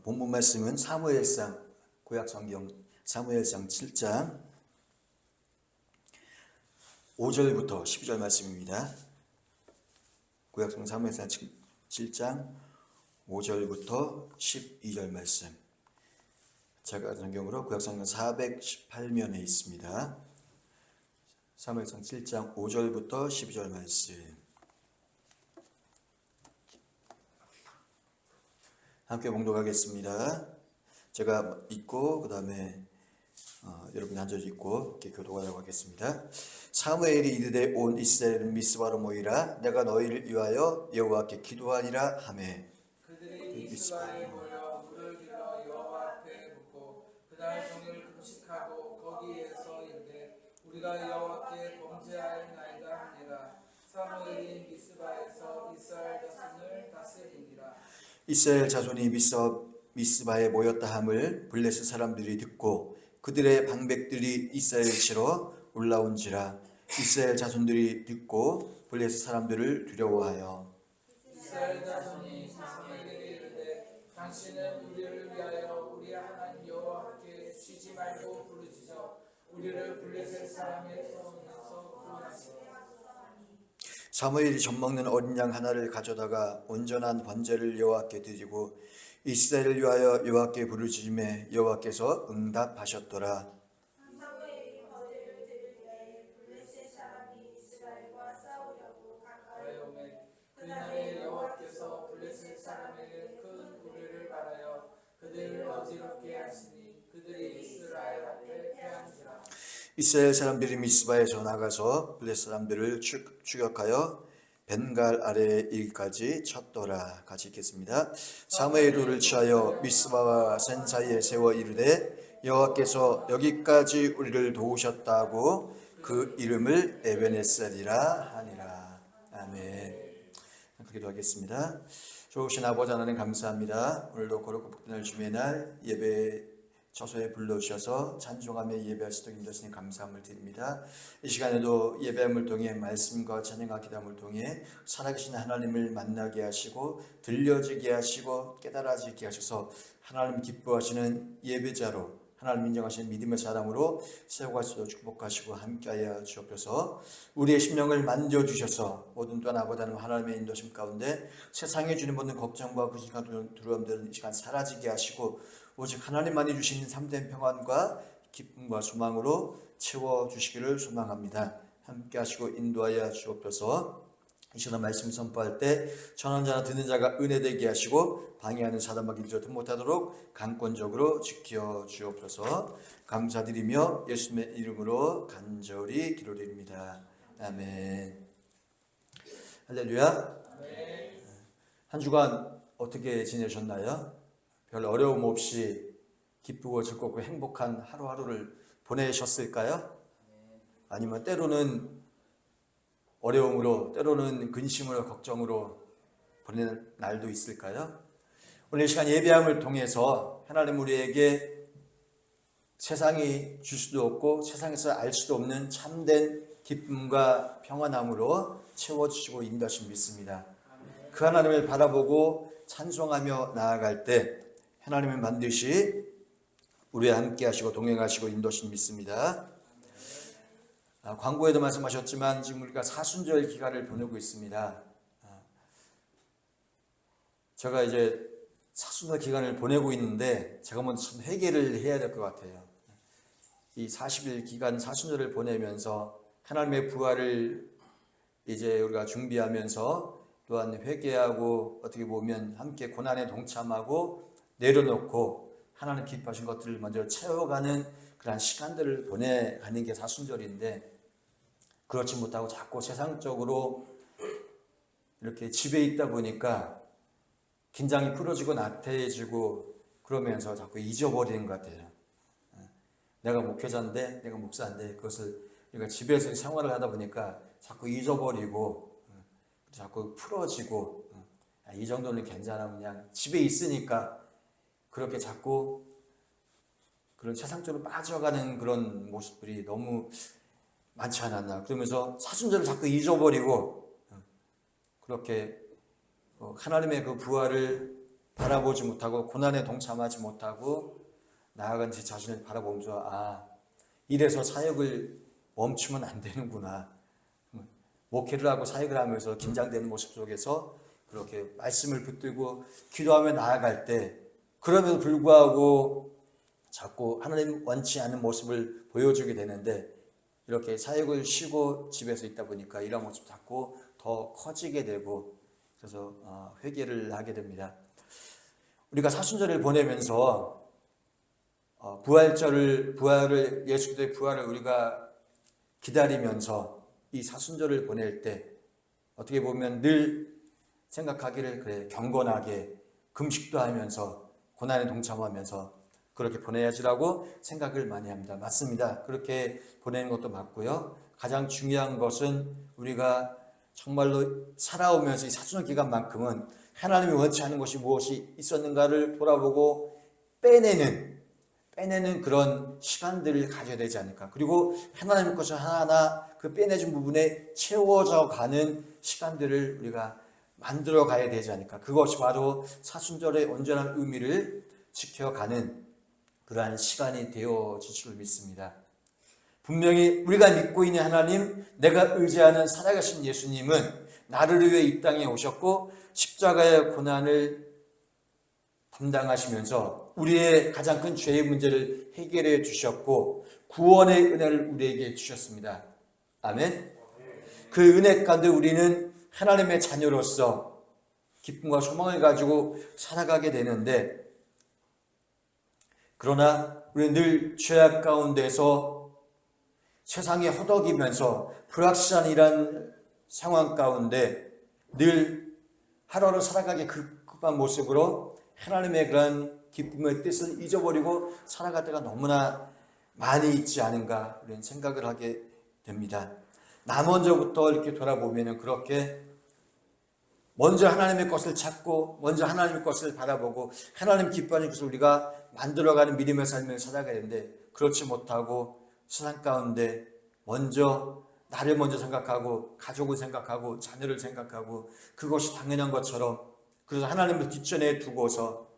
본문 말씀은 사무엘상, 구약성경 사무엘상 7장 5절부터 12절 말씀입니다. 구약성경 사무엘상 7장 5절부터 12절 말씀. 제가 성경으로 구약성경 418면에 있습니다. 사무엘상 7장 5절부터 12절 말씀. 함께 봉독하겠습니다. 제가 읽고 그 다음에 여러분이 한 절 읽고 이렇게 교독하려고 하겠습니다. 사무엘이 이르되 온 이스라엘은 미스바로 모이라. 내가 너희를 위하여 여호와께 기도하리라 하매 그들이 미스바에 모여 물을 길러 여호와 앞에 붓고 그날 종일 금식하고 거기에서 이르되 우리가 여호와께 범죄하였나이다 하니라. 사무엘이 미스바에서 이스라엘 자손을 다스리니라. 이스라엘 자손이 미스바에 모였다 함을 블레셋 사람들이 듣고 그들의 방백들이 이스라엘을 치러 올라온지라. 이스라엘 자손들이 듣고 블레셋 사람들을 두려워하여 이스라엘 자손이 사무엘에게 이르되 당신은 우리를 위하여 우리 하나님 여호와께 쉬지 말고 부르짖어 우리를 블레셋 사람의 손에서 구원하시라. 사무엘이 젖먹는 어린 양 하나를 가져다가 온전한 번제를 여호와께 드리고 이스라엘을 위하여 여호와께 부르짖음에 여호와께서 응답하셨더라. 사무엘이 번제를 드릴 때에 블레셋 사람이 이스라엘과 싸우려고 가까이 오매 그날에 여호와께서 블레셋 사람에게 큰 우레를 발하여 그들을 어지럽게 하시니 그들이 이스라엘 앞에 패한지라. 이스라엘 사람들이 미스바에서 나가서 블레셋 사람들을 추격하여 벤갈 아래에 일까지 쳤더라. 같이 읽겠습니다. 사무엘이 돌을 취하여 미스바와 센 사이에 세워 이르되 여호와께서 여기까지 우리를 도우셨다고 그 이름을 에베네셀이라 하니라. 아멘. 기도하겠습니다. 좋으신 아버지 하나님 감사합니다. 오늘도 거룩고 복된날 주의 날 예배 처소에 불러주셔서 찬송하며 예배할 수 있도록 인도하시니 감사함을 드립니다. 이 시간에도 예배함을 통해 말씀과 찬양과 기도함을 통해 살아계신 하나님을 만나게 하시고 들려지게 하시고 깨달아지게 하셔서 하나님 기뻐하시는 예배자로 하나님 인정하시는 믿음의 사람으로 세워갈 수 있도록 축복하시고 함께하여 주옵소서. 우리의 심령을 만져주셔서 모든 또한 아버지 하나님의 인도심 가운데 세상에 주는 모든 걱정과 구심과 두려움들은 이 시간 사라지게 하시고 오직 하나님만이 주시는 참된 평안과 기쁨과 소망으로 채워주시기를 소망합니다. 함께 하시고 인도하여 주옵소서. 이 시간 말씀 선포할 때 전하는 자나 듣는 자가 은혜되게 하시고 방해하는 사람과 길들여도 못하도록 강권적으로 지켜 주옵소서. 감사드리며 예수님의 이름으로 간절히 기도드립니다. 아멘. 할렐루야. 한 주간 어떻게 지내셨나요? 별 어려움 없이 기쁘고 즐겁고 행복한 하루하루를 보내셨을까요? 아니면 때로는 어려움으로, 때로는 근심으로, 걱정으로 보내는 날도 있을까요? 오늘 이 시간 예배함을 통해서 하나님 우리에게 세상이 줄 수도 없고 세상에서 알 수도 없는 참된 기쁨과 평안함으로 채워주시고 인도하신 믿습니다. 그 하나님을 바라보고 찬송하며 나아갈 때 하나님은 반드시 우리와 함께 하시고 동행하시고 인도하신 믿습니다. 광고에도 말씀하셨지만 지금 우리가 사순절 기간을 보내고 있습니다. 제가 이제 사순절 기간을 보내고 있는데 제가 먼저 참 회개를 해야 될 것 같아요. 이 40일 기간 사순절을 보내면서 하나님의 부활을 이제 우리가 준비하면서 또한 회개하고 어떻게 보면 함께 고난에 동참하고 내려놓고 하나님 기뻐하신 것들을 먼저 채워가는 그런 시간들을 보내가는 게 사순절인데 그렇지 못하고 자꾸 세상적으로 이렇게 집에 있다 보니까 긴장이 풀어지고 나태해지고 그러면서 자꾸 잊어버리는 것 같아요. 내가 목회자인데 내가 목사인데 그것을 우리가 집에서 생활을 하다 보니까 자꾸 잊어버리고 자꾸 풀어지고 이 정도는 괜찮아 그냥 집에 있으니까 그렇게 자꾸 그런 세상적으로 빠져가는 그런 모습들이 너무 많지 않았나. 그러면서 사순절을 자꾸 잊어버리고 그렇게 하나님의 그 부활을 바라보지 못하고 고난에 동참하지 못하고 나아간 제 자신을 바라보면서 이래서 사역을 멈추면 안 되는구나. 목회를 하고 사역을 하면서 긴장되는 모습 속에서 그렇게 말씀을 붙들고 기도하며 나아갈 때 그럼에도 불구하고 자꾸 하나님 원치 않는 모습을 보여주게 되는데 이렇게 사역을 쉬고 집에서 있다 보니까 이런 모습 자꾸 더 커지게 되고 그래서 회개를 하게 됩니다. 우리가 사순절을 보내면서 부활을 예수 그리스도의 부활을 우리가 기다리면서 이 사순절을 보낼 때 어떻게 보면 늘 생각하기를 그래 경건하게 금식도 하면서 고난에 동참하면서 그렇게 보내야지라고 생각을 많이 합니다. 맞습니다. 그렇게 보내는 것도 맞고요. 가장 중요한 것은 우리가 정말로 살아오면서 이 사순절 기간만큼은 하나님이 원치 않는 것이 무엇이 있었는가를 돌아보고 빼내는 그런 시간들을 가져야 되지 않을까. 그리고 하나님의 것을 하나하나 그 빼내준 부분에 채워져 가는 시간들을 우리가 만들어 가야 되지 않을까. 그것이 바로 사순절의 온전한 의미를 지켜가는 그러한 시간이 되어질 줄 믿습니다. 분명히 우리가 믿고 있는 하나님, 내가 의지하는 살아계신 예수님은 나를 위해 이 땅에 오셨고 십자가의 고난을 담당하시면서 우리의 가장 큰 죄의 문제를 해결해 주셨고 구원의 은혜를 우리에게 주셨습니다. 아멘. 그 은혜 가운데 우리는 하나님의 자녀로서 기쁨과 소망을 가지고 살아가게 되는데 그러나 우리는 늘 죄악 가운데서 세상에 허덕이면서 불확실한 이런 상황 가운데 늘 하루하루 살아가기 급급한 모습으로 하나님의 그런 기쁨의 뜻을 잊어버리고 살아갈 때가 너무나 많이 있지 않은가 이런 생각을 하게 됩니다. 나 먼저부터 이렇게 돌아보면 그렇게 먼저 하나님의 것을 찾고 먼저 하나님의 것을 바라보고 하나님 기뻐하는 것을 우리가 만들어가는 믿음의 삶을 살아가야 되는데 그렇지 못하고 세상 가운데 먼저 나를 먼저 생각하고 가족을 생각하고 자녀를 생각하고 그것이 당연한 것처럼 그래서 하나님을 뒷전에 두고서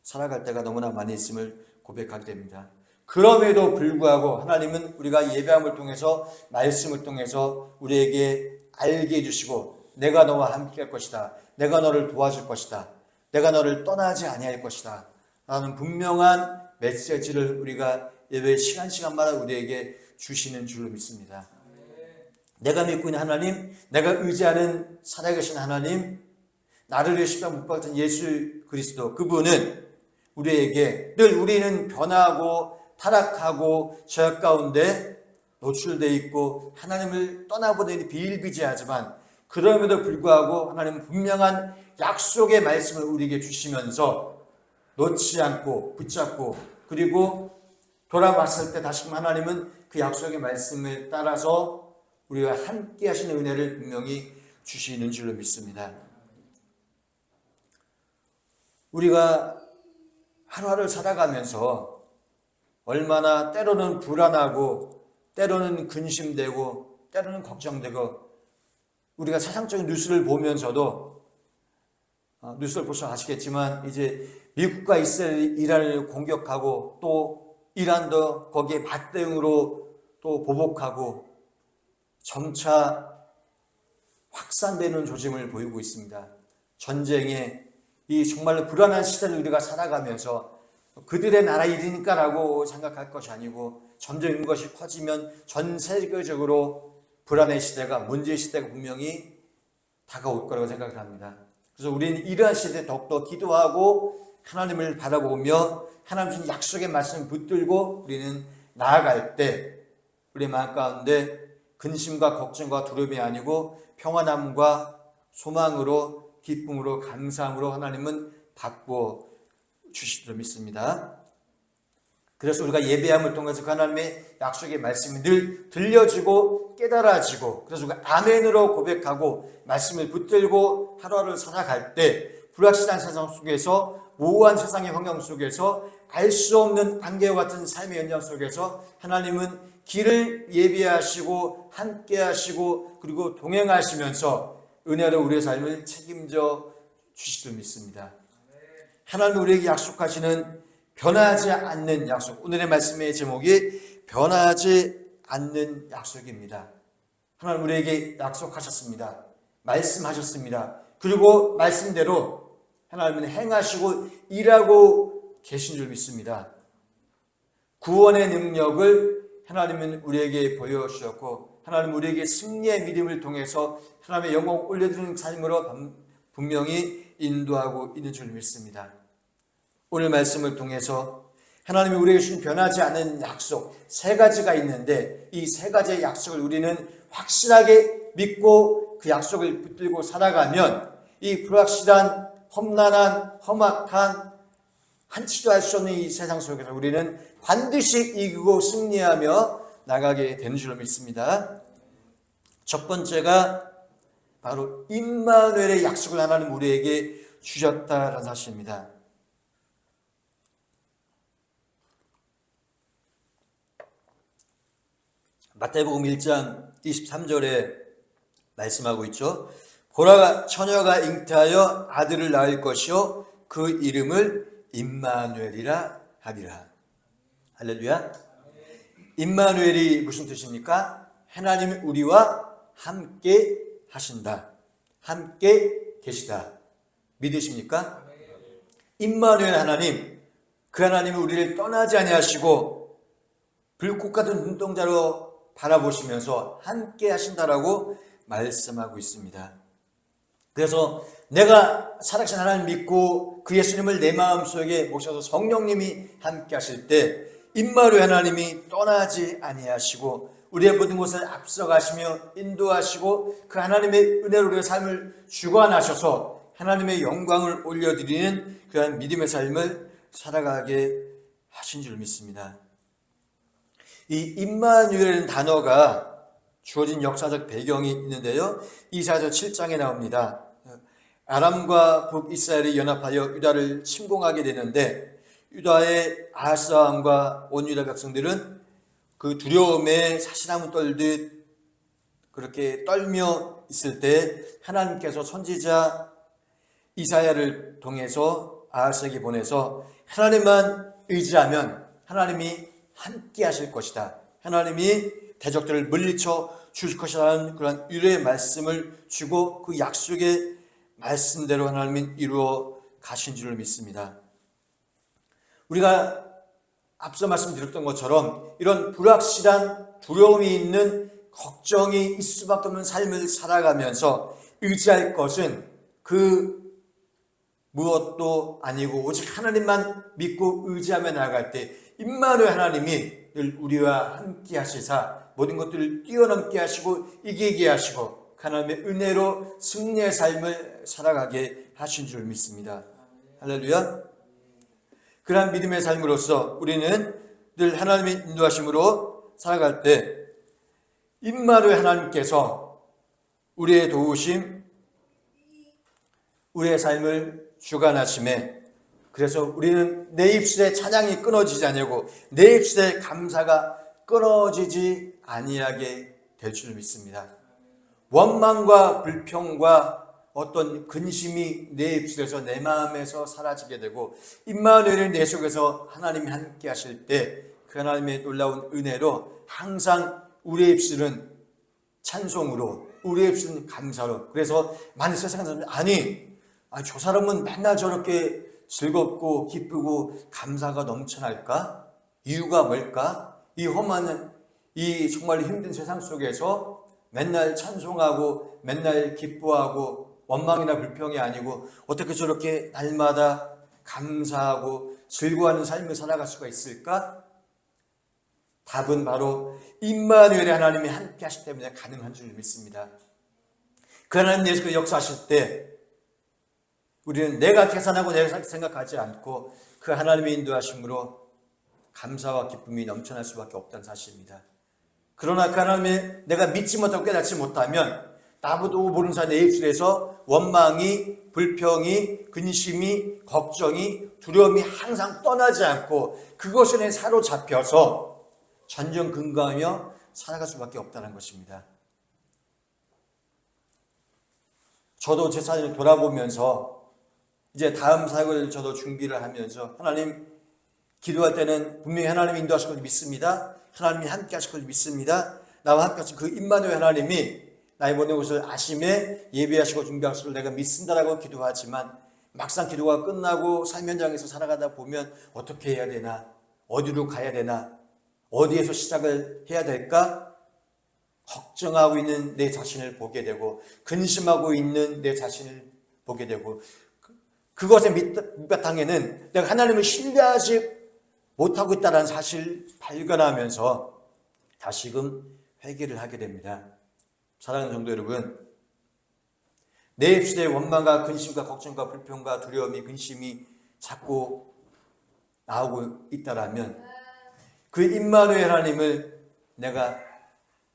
살아갈 때가 너무나 많이 있음을 고백하게 됩니다. 그럼에도 불구하고 하나님은 우리가 예배함을 통해서 말씀을 통해서 우리에게 알게 해주시고 내가 너와 함께 할 것이다. 내가 너를 도와줄 것이다. 내가 너를 떠나지 아니할 것이다. 라는 분명한 메시지를 우리가 예배 시간마다 우리에게 주시는 줄로 믿습니다. 내가 믿고 있는 하나님, 내가 의지하는 살아계신 하나님, 나를 위해 십자가 못 박은 예수 그리스도 그분은 우리에게 늘 우리는 변하고 타락하고 죄악 가운데 노출되어 있고 하나님을 떠나보내니 비일비재하지만 그럼에도 불구하고 하나님은 분명한 약속의 말씀을 우리에게 주시면서 놓지 않고 붙잡고 그리고 돌아왔을 때 다시금 하나님은 그 약속의 말씀에 따라서 우리가 함께 하시는 은혜를 분명히 주시는 줄로 믿습니다. 우리가 하루하루 살아가면서 얼마나 때로는 불안하고 때로는 근심되고 때로는 걱정되고 우리가 세상적인 뉴스를 보면서도 뉴스를 보셔서 아시겠지만 이제 미국과 이스라엘을 공격하고 또 이란도 거기에 맞대응으로 또 보복하고 점차 확산되는 조짐을 보이고 있습니다. 전쟁에 이 정말로 불안한 시대를 우리가 살아가면서 그들의 나라 일이니까라고 생각할 것이 아니고 점점 이것이 커지면 전 세계적으로 불안의 시대가 문제의 시대가 분명히 다가올 거라고 생각을 합니다. 그래서 우리는 이러한 시대에 더욱더 기도하고 하나님을 바라보며 하나님 주신 약속의 말씀을 붙들고 우리는 나아갈 때 우리 마음 가운데 근심과 걱정과 두려움이 아니고 평안함과 소망으로 기쁨으로 감사함으로 하나님은 바꾸어 주시리라 믿습니다. 그래서 우리가 예배함을 통해서 그 하나님의 약속의 말씀이 늘 들려지고 깨달아지고 그래서 우리가 아멘으로 고백하고 말씀을 붙들고 하루하루를 살아갈 때 불확실한 세상 속에서 모호한 세상의 환경 속에서 알 수 없는 안개와 같은 삶의 연장 속에서 하나님은 길을 예비하시고 함께 하시고 그리고 동행하시면서 은혜로 우리의 삶을 책임져 주실 줄 믿습니다. 하나님 우리에게 약속하시는 변하지 않는 약속. 오늘의 말씀의 제목이 변하지 않는 약속입니다. 하나님 우리에게 약속하셨습니다. 말씀하셨습니다. 그리고 말씀대로 하나님은 행하시고 일하고 계신 줄 믿습니다. 구원의 능력을 하나님은 우리에게 보여주셨고 하나님 우리에게 승리의 믿음을 통해서 하나님의 영광을 올려드리는 삶으로 분명히 인도하고 있는 줄 믿습니다. 오늘 말씀을 통해서 하나님이 우리에게 주신 변하지 않은 약속 세 가지가 있는데 이 세 가지의 약속을 우리는 확실하게 믿고 그 약속을 붙들고 살아가면 이 불확실한 험난한 험악한 한치도 알 수 없는 이 세상 속에서 우리는 반드시 이기고 승리하며 나가게 되는 줄 믿습니다. 첫 번째가 바로 임마누엘의 약속을 하나님 우리에게 주셨다는 사실입니다. 마태복음 1장 23절에 말씀하고 있죠. 보라 처녀가 잉태하여 아들을 낳을 것이요 그 이름을 임마누엘이라 하리라. 할렐루야. 임마누엘이 무슨 뜻입니까? 하나님이 우리와 함께 하신다. 함께 계시다. 믿으십니까? 임마누엘 하나님, 그 하나님이 우리를 떠나지 아니하시고 불꽃 같은 눈동자로 바라보시면서 함께 하신다라고 말씀하고 있습니다. 그래서 내가 살아계신 하나님 믿고 그 예수님을 내 마음속에 모셔서 성령님이 함께 하실 때 임마누엘 하나님이 떠나지 아니하시고 우리의 모든 것을 앞서가시며 인도하시고 그 하나님의 은혜로 우리의 삶을 주관하셔서 하나님의 영광을 올려드리는 그런 믿음의 삶을 살아가게 하신 줄 믿습니다. 이 임마누엘이라는 단어가 주어진 역사적 배경이 있는데요. 이사야서 7장에 나옵니다. 아람과 북이스라엘이 연합하여 유다를 침공하게 되는데 유다의 아하스 왕과 온 유다 백성들은 그 두려움에 사시나무 떨듯 그렇게 떨며 있을 때 하나님께서 선지자 이사야를 통해서 아하스에게 보내서 하나님만 의지하면 하나님이 함께 하실 것이다. 하나님이 대적들을 물리쳐 주실 것이라는 그런 위로의 말씀을 주고 그 약속의 말씀대로 하나님이 이루어 가신 줄을 믿습니다. 우리가 앞서 말씀드렸던 것처럼 이런 불확실한 두려움이 있는 걱정이 있을 수밖에 없는 삶을 살아가면서 의지할 것은 그 무엇도 아니고 오직 하나님만 믿고 의지하며 나아갈 때 임마누엘 하나님이 늘 우리와 함께 하시사 모든 것들을 뛰어넘게 하시고 이기게 하시고 하나님의 은혜로 승리의 삶을 살아가게 하신 줄 믿습니다. 할렐루야. 그러한 믿음의 삶으로서 우리는 늘 하나님의 인도하심으로 살아갈 때 임마누엘 하나님께서 우리의 도우심, 우리의 삶을 주관하심에 그래서 우리는 내 입술에 찬양이 끊어지지 아니하고 내 입술에 감사가 끊어지지 아니하게 될 줄 믿습니다. 원망과 불평과 어떤 근심이 내 입술에서 내 마음에서 사라지게 되고 임마누엘이 내 속에서 하나님이 함께 하실 때 그 하나님의 놀라운 은혜로 항상 우리의 입술은 찬송으로 우리의 입술은 감사로 그래서 많은 세상 사람들이 아니 저 사람은 맨날 저렇게 즐겁고 기쁘고 감사가 넘쳐날까? 이유가 뭘까? 이 험한 이 정말 힘든 세상 속에서 맨날 찬송하고 맨날 기뻐하고 원망이나 불평이 아니고 어떻게 저렇게 날마다 감사하고 즐거워하는 삶을 살아갈 수가 있을까? 답은 바로 임마누엘의 하나님이 함께 하시기 때문에 가능한 줄 믿습니다. 그 하나님 예수께서 역사하실 때 우리는 내가 계산하고 내가 생각하지 않고 그 하나님의 인도하심으로 감사와 기쁨이 넘쳐날 수밖에 없다는 사실입니다. 그러나 그 하나님의 내가 믿지 못하고 깨닫지 못하면 나보다 모르는 사람 내 입술에서 원망이, 불평이, 근심이, 걱정이, 두려움이 항상 떠나지 않고 그것에 사로잡혀서 전전긍긍하며 살아갈 수밖에 없다는 것입니다. 저도 제 삶을 돌아보면서 이제 다음 사역을 저도 준비를 하면서 하나님 기도할 때는 분명히 하나님이 인도하실 걸 믿습니다. 하나님이 함께 하실 걸 믿습니다. 나와 함께 하신 그 임마누엘 하나님이 나의 모든 것을 아심에 예비하시고 준비하실 걸 내가 믿습니다라고 기도하지만 막상 기도가 끝나고 삶 현장에서 살아가다 보면 어떻게 해야 되나, 어디로 가야 되나, 어디에서 시작을 해야 될까 걱정하고 있는 내 자신을 보게 되고 근심하고 있는 내 자신을 보게 되고 그것의 밑바탕에는 내가 하나님을 신뢰하지 못하고 있다는 사실을 발견하면서 다시금 회개를 하게 됩니다. 사랑하는 성도 여러분, 내 입술에 원망과 근심과 걱정과 불평과 두려움이 근심이 자꾸 나오고 있다라면 그 임마누엘 하나님을 내가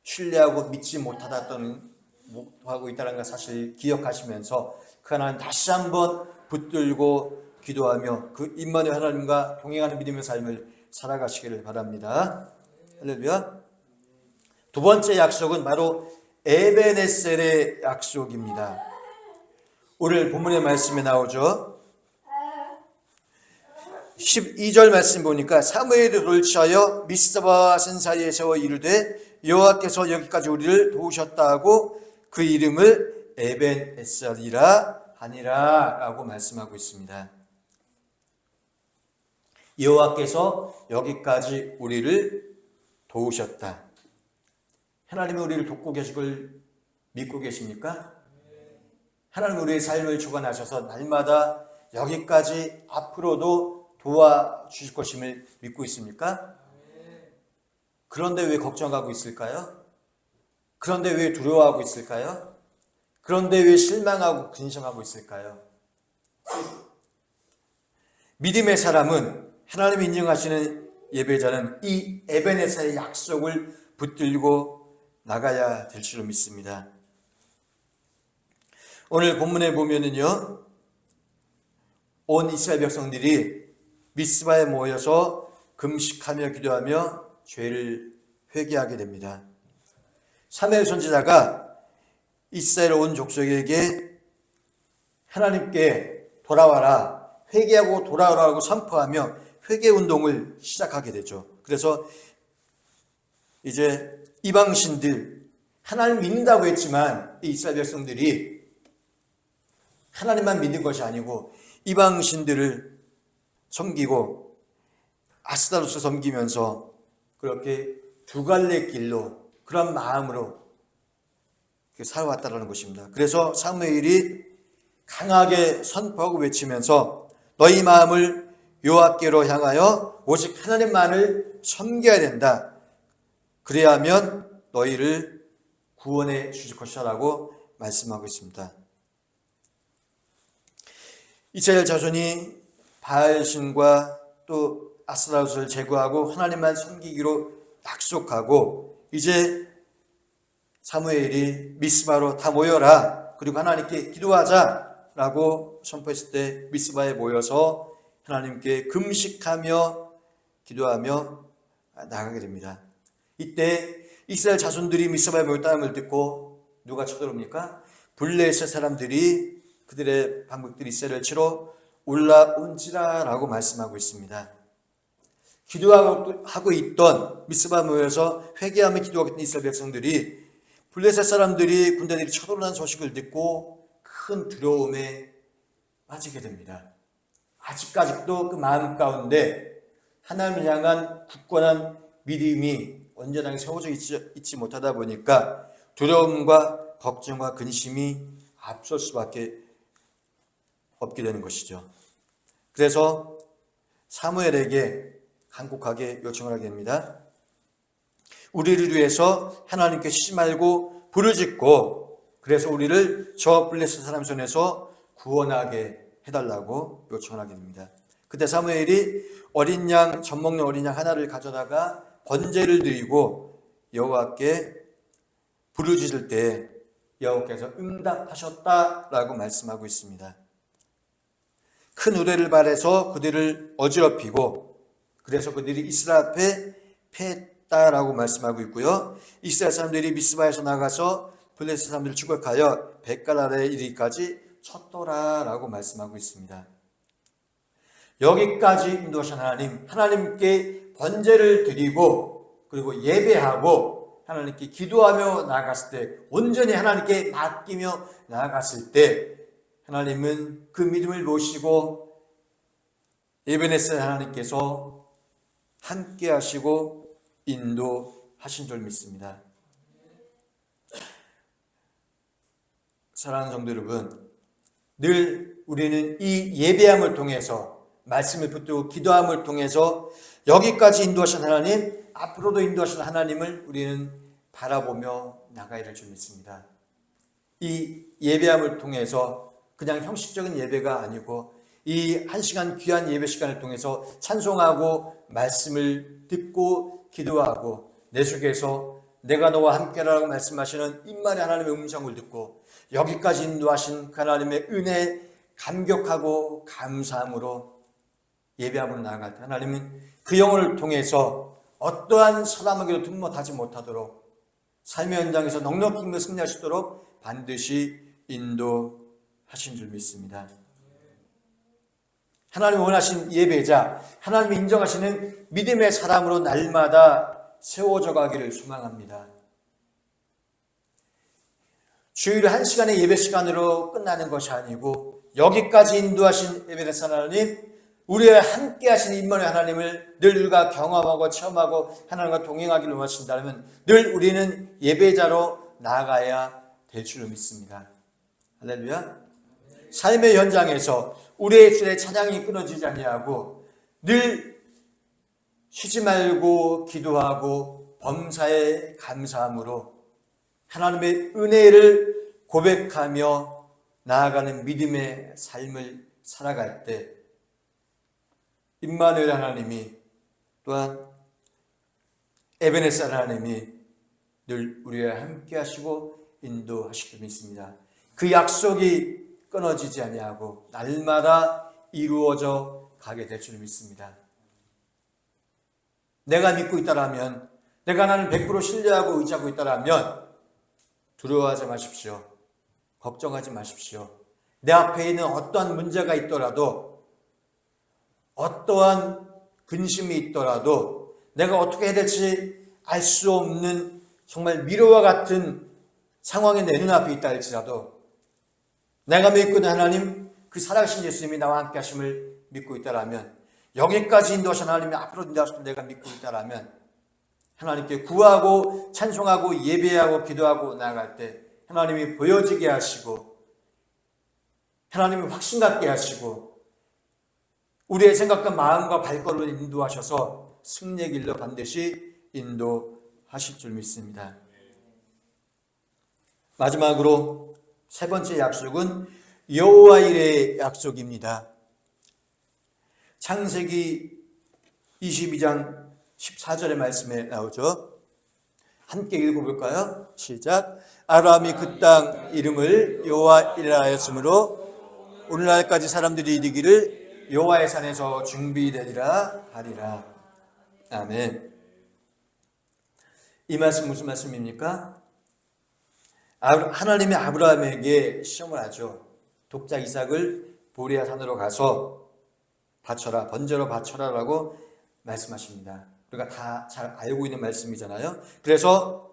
신뢰하고 믿지 못하고 있다는 사실을 기억하시면서 그 하나님 다시 한번 붙들고 기도하며 그 임마누엘 하나님과 동행하는 믿음의 삶을 살아가시기를 바랍니다. 할렐루야. 두 번째 약속은 바로 에베네셀의 약속입니다. 오늘 본문의 말씀에 나오죠. 12절 말씀 보니까 사무엘이 돌을 취하여 미스바와 센 사이에 세워 이르되 여호와께서 여기까지 우리를 도우셨다 하고 그 이름을 에벤에셀이라 하니라 라고 말씀하고 있습니다. 여호와께서 여기까지 우리를 도우셨다. 하나님이 우리를 돕고 계실 걸 믿고 계십니까? 하나님 우리의 삶을 주관하셔서 날마다 여기까지 앞으로도 도와주실 것임을 믿고 있습니까? 그런데 왜 걱정하고 있을까요? 그런데 왜 두려워하고 있을까요? 그런데 왜 실망하고 근심하고 있을까요? 믿음의 사람은 하나님이 인정하시는 예배자는 이 에베네셀의 약속을 붙들고 나가야 될 줄로 믿습니다. 오늘 본문에 보면은요, 온 이스라엘 백성들이 미스바에 모여서 금식하며 기도하며 죄를 회개하게 됩니다. 사무엘 선지자가 이스라엘 온 족속에게 하나님께 돌아와라, 회개하고 돌아오라고 선포하며 회개 운동을 시작하게 되죠. 그래서 이제 이방신들, 하나님 믿는다고 했지만 이 이스라엘 백성들이 하나님만 믿는 것이 아니고 이방신들을 섬기고 아스타로스 섬기면서 그렇게 두 갈래 길로 그런 마음으로 살아왔다는 것입니다. 그래서 사무엘이 강하게 선포하고 외치면서 너희 마음을 여호와께로 향하여 오직 하나님만을 섬겨야 된다. 그래야 하면 너희를 구원해 주실 것이라고 말씀하고 있습니다. 이스라엘 자손이 바알신과 또 아스타로스를 제거하고 하나님만 섬기기로 약속하고 이제 사무엘이 미스바로 다 모여라, 그리고 하나님께 기도하자라고 선포했을 때 미스바에 모여서 하나님께 금식하며 기도하며 나가게 됩니다. 이때 이스라엘 자손들이 미스바에 모였다는 걸 듣고 누가 쳐들어옵니까? 블레셋 사람들이 그들의 방백들이 이스라엘을 치러 올라온지라라고 말씀하고 있습니다. 기도하고 있던 미스바에 모여서 회개하며 기도하고 있던 이스라엘 백성들이 블레셋 사람들이 군대들이 쳐들어오는 소식을 듣고 큰 두려움에 빠지게 됩니다. 아직까지도 그 마음 가운데 하나님을 향한 굳건한 믿음이 온전하게 세워져 있지 못하다 보니까 두려움과 걱정과 근심이 앞설 수밖에 없게 되는 것이죠. 그래서 사무엘에게 간곡하게 요청을 하게 됩니다. 우리를 위해서 하나님께 쉬지 말고 부르짖고 그래서 우리를 저 블레셋 사람 손에서 구원하게 해달라고 요청을 하게 됩니다. 그때 사무엘이 어린 양, 젖 먹는 어린 양 하나를 가져다가 번제를 드리고 여호와께 부르짖을 때 여호와께서 응답하셨다라고 말씀하고 있습니다. 큰 우레를 발해서 그들을 어지럽히고 그래서 그들이 이스라엘 앞에 패했다라고 말씀하고 있고요. 이스라엘 사람들이 미스바에서 나가서 블레셋 사람들을 추격하여 벳갈 아래에 이르기까지 쳤더라라고 말씀하고 있습니다. 여기까지 인도하신 하나님, 하나님께 번제를 드리고 그리고 예배하고 하나님께 기도하며 나아갔을 때, 온전히 하나님께 맡기며 나아갔을 때 하나님은 그 믿음을 보시고 에베네셀 하나님께서 함께 하시고 인도하신 줄 믿습니다. 사랑하는 성도 여러분, 늘 우리는 이 예배함을 통해서, 말씀을 붙들고 기도함을 통해서 여기까지 인도하신 하나님, 앞으로도 인도하신 하나님을 우리는 바라보며 나가야 될 줄 믿습니다. 이 예배함을 통해서 그냥 형식적인 예배가 아니고 이 한 시간 귀한 예배 시간을 통해서 찬송하고 말씀을 듣고 기도하고 내 속에서 내가 너와 함께라고 말씀하시는 임마누엘 하나님의 음성을 듣고 여기까지 인도하신 그 하나님의 은혜에 감격하고 감사함으로 예배함으로 나아갈 때 하나님은 그 영혼을 통해서 어떠한 사람에게도 득못하지 못하도록 삶의 현장에서 넉넉히 승리할 수 있도록 반드시 인도하신 줄 믿습니다. 하나님이 원하신 예배자, 하나님이 인정하시는 믿음의 사람으로 날마다 세워져 가기를 소망합니다. 주일 한 시간의 예배 시간으로 끝나는 것이 아니고 여기까지 인도하신 예배자 하나님, 우리와 함께 하시는 임마누엘 하나님을 늘 우리가 경험하고 체험하고 하나님과 동행하기를 원하신다면 늘 우리는 예배자로 나아가야 될 줄로 믿습니다. 할렐루야. 삶의 현장에서 우리의 입술에 찬양이 끊어지지 아니하고 늘 쉬지 말고 기도하고 범사에 감사함으로 하나님의 은혜를 고백하며 나아가는 믿음의 삶을 살아갈 때 임마누엘 하나님이 또한 에베네셀 하나님이 늘 우리와 함께 하시고 인도하실 줄 믿습니다. 그 약속이 끊어지지 아니하고 날마다 이루어져 가게 될 줄 믿습니다. 내가 믿고 있다라면, 내가 나는 100% 신뢰하고 의지하고 있다라면 두려워하지 마십시오. 걱정하지 마십시오. 내 앞에 있는 어떠한 문제가 있더라도, 어떠한 근심이 있더라도, 내가 어떻게 해야 될지 알 수 없는 정말 미로와 같은 상황이 내 눈앞에 있다 할지라도 내가 믿고 있는 하나님, 그 살아계신 예수님이 나와 함께 하심을 믿고 있다라면, 여기까지 인도하신 하나님이 앞으로 인도하실 내가 믿고 있다라면 하나님께 구하고 찬송하고 예배하고 기도하고 나아갈 때 하나님이 보여지게 하시고 하나님이 확신 갖게 하시고 우리의 생각과 마음과 발걸음을 인도하셔서 승리의 길로 반드시 인도하실 줄 믿습니다. 마지막으로 세 번째 약속은 여호와 일의 약속입니다. 창세기 22장 14절의 말씀에 나오죠. 함께 읽어볼까요? 시작. 아브라함이 그 땅 이름을 여호와 일이라 하였으므로 오늘날까지 사람들이 이르기를 여호와의 산에서 중비되리라 하리라. 아멘. 이 말씀 무슨 말씀입니까? 하나님이 아브라함에게 시험을 하죠. 독자 이삭을 모리아 산으로 가서 바쳐라, 번제로 바쳐라라고 말씀하십니다. 우리가 다 잘 알고 있는 말씀이잖아요. 그래서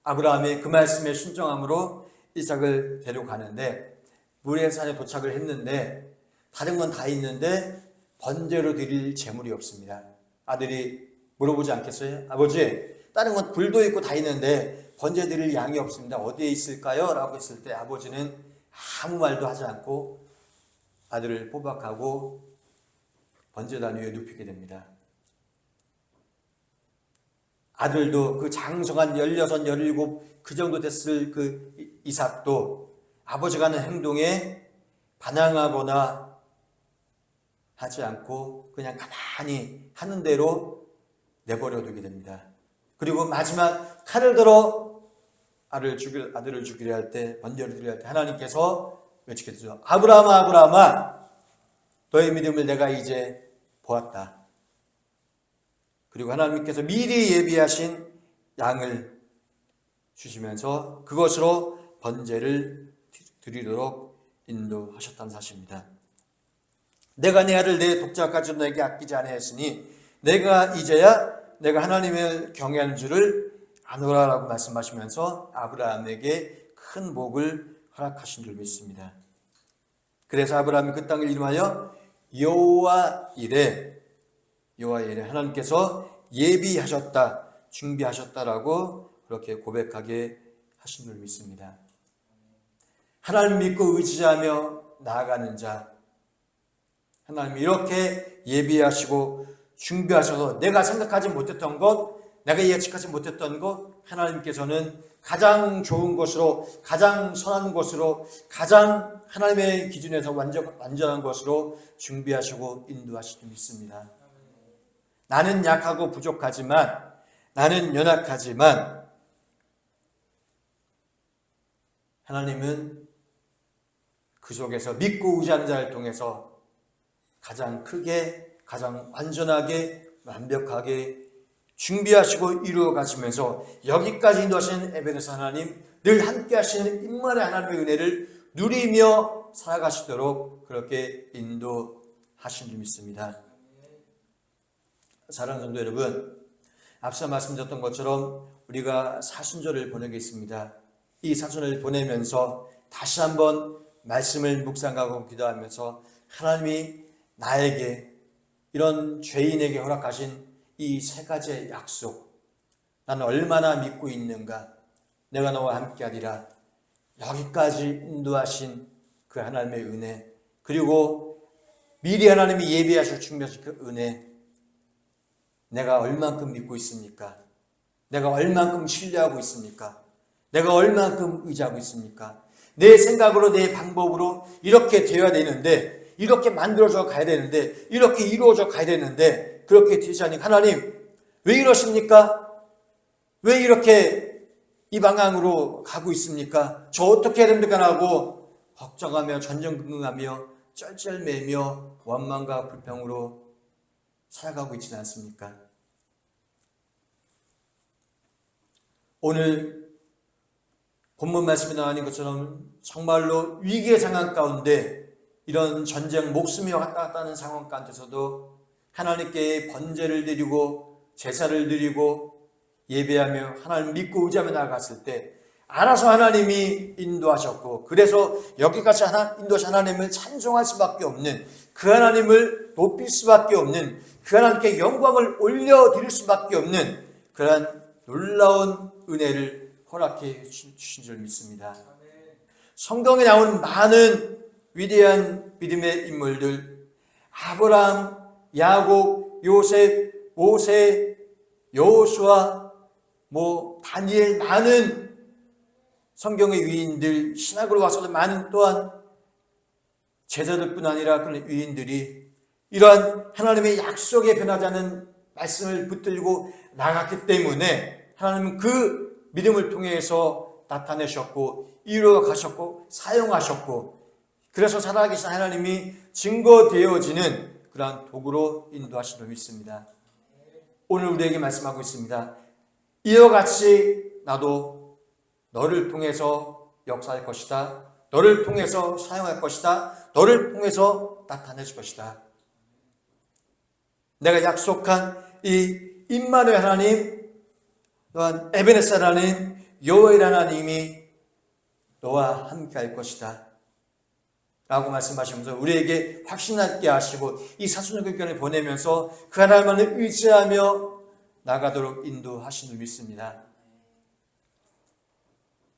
아브라함이 그 말씀에 순종함으로 이삭을 데려가는데 모리아 산에 도착을 했는데 다른 건 다 있는데 번제로 드릴 재물이 없습니다. 아들이 물어보지 않겠어요? 아버지, 다른 건 불도 있고 다 있는데 번제 드릴 양이 없습니다. 어디에 있을까요? 라고 했을 때 아버지는 아무 말도 하지 않고 아들을 포박하고 번제단 위에 눕히게 됩니다. 아들도 그 장성한 16, 17 그 정도 됐을 그 이삭도 아버지가 하는 행동에 반항하거나 하지 않고 그냥 가만히 하는 대로 내버려 두게 됩니다. 그리고 마지막 칼을 들어 아들을 죽이려 할 때, 번제를 드리려 할 때 하나님께서 외치게 되죠. 아브라함아, 아브라함아, 너의 믿음을 내가 이제 보았다. 그리고 하나님께서 미리 예비하신 양을 주시면서 그것으로 번제를 드리도록 인도하셨다는 사실입니다. 내가 내 아들 내 독자까지도 내게 아끼지 아니하였으니 내가 이제야 내가 하나님을 경외하는 줄을 아노라라고 말씀하시면서 아브라함에게 큰 복을 허락하신 줄 믿습니다. 그래서 아브라함이 그 땅을 이름하여 여호와 이레 하나님께서 예비하셨다, 준비하셨다라고 그렇게 고백하게 하신 줄 믿습니다. 하나님 믿고 의지하며 나아가는 자, 하나님이 이렇게 예비하시고 준비하셔서 내가 생각하지 못했던 것, 내가 예측하지 못했던 것, 하나님께서는 가장 좋은 것으로, 가장 선한 것으로, 가장 하나님의 기준에서 완전한 것으로 준비하시고 인도하시기 믿습니다. 나는 약하고 부족하지만, 나는 연약하지만 하나님은 그 속에서 믿고 의지하는 자를 통해서 가장 크게, 가장 완전하게, 완벽하게 준비하시고 이루어 가시면서 여기까지 인도하시는 에베네서 하나님, 늘 함께 하시는 임마누엘 하나님의 은혜를 누리며 살아가시도록 그렇게 인도하신 줄 믿습니다. 사랑하는 성도 여러분, 앞서 말씀드렸던 것처럼 우리가 사순절을 보내게 있습니다. 이 사순절을 보내면서 다시 한번 말씀을 묵상하고 기도하면서 하나님이 나에게 이런 죄인에게 허락하신 이 세 가지의 약속, 나는 얼마나 믿고 있는가, 내가 너와 함께하리라, 여기까지 인도하신 그 하나님의 은혜, 그리고 미리 하나님이 예비하실 준비하실 그 은혜, 내가 얼만큼 믿고 있습니까? 내가 얼만큼 신뢰하고 있습니까? 내가 얼만큼 의지하고 있습니까? 내 생각으로, 내 방법으로 이렇게 되어야 되는데, 이렇게 만들어져 가야 되는데, 이렇게 이루어져 가야 되는데 그렇게 되지 않으니 하나님 왜 이러십니까? 왜 이렇게 이 방향으로 가고 있습니까? 저 어떻게 해야 됩니까? 하고 걱정하며 전전긍긍하며 쩔쩔매며 원망과 불평으로 살아가고 있지는 않습니까? 오늘 본문 말씀에 나와 있는 것처럼 정말로 위기의 상황 가운데 이런 전쟁, 목숨이 왔다 갔다 하는 상황 가운데서도 하나님께 번제를 드리고 제사를 드리고 예배하며 하나님 믿고 의지하며 나아갔을 때 알아서 하나님이 인도하셨고, 그래서 여기까지 인도하신 하나님을 찬송할 수밖에 없는, 그 하나님을 높일 수밖에 없는, 그 하나님께 영광을 올려드릴 수밖에 없는 그러한 놀라운 은혜를 허락해 주신 줄 믿습니다. 성경에 나온 많은 위대한 믿음의 인물들, 아브라함, 야곱, 요셉, 모세, 여호수아, 다니엘, 많은 성경의 위인들, 신학으로 와서도 많은 또한 제자들뿐 아니라 그런 위인들이 이러한 하나님의 약속에 변하지 않는 말씀을 붙들고 나갔기 때문에 하나님은 그 믿음을 통해서 나타내셨고 이루어 가셨고 사용하셨고, 그래서 살아계신 하나님이 증거되어지는 그러한 도구로 인도하시려 믿습니다. 오늘 우리에게 말씀하고 있습니다. 이와 같이 나도 너를 통해서 역사할 것이다. 너를 통해서 사용할 것이다. 너를 통해서 나타낼 것이다. 내가 약속한 이 임마누엘 하나님, 또한 에베네서 하나님, 여호와 하나님이 너와 함께 할 것이다 라고 말씀하시면서 우리에게 확신하게 하시고 이 사순절 기간을 보내면서 그 하나님만을 의지하며 나가도록 인도하신 줄 믿습니다.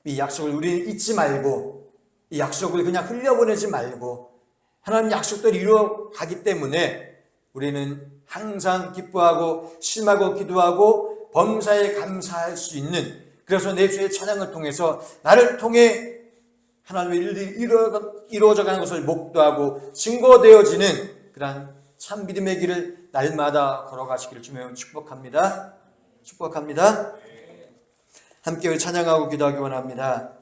이 약속을 우리는 잊지 말고, 이 약속을 그냥 흘려보내지 말고, 하나님 약속대로 이루어가기 때문에 우리는 항상 기뻐하고 심하고 기도하고 범사에 감사할 수 있는, 그래서 내 주의 찬양을 통해서 나를 통해 하나님의 일들이 이루어져가는 것을 목도하고 증거되어지는 그러한 참 믿음의 길을 날마다 걸어가시기를 주며 축복합니다. 함께 찬양하고 기도하기 원합니다.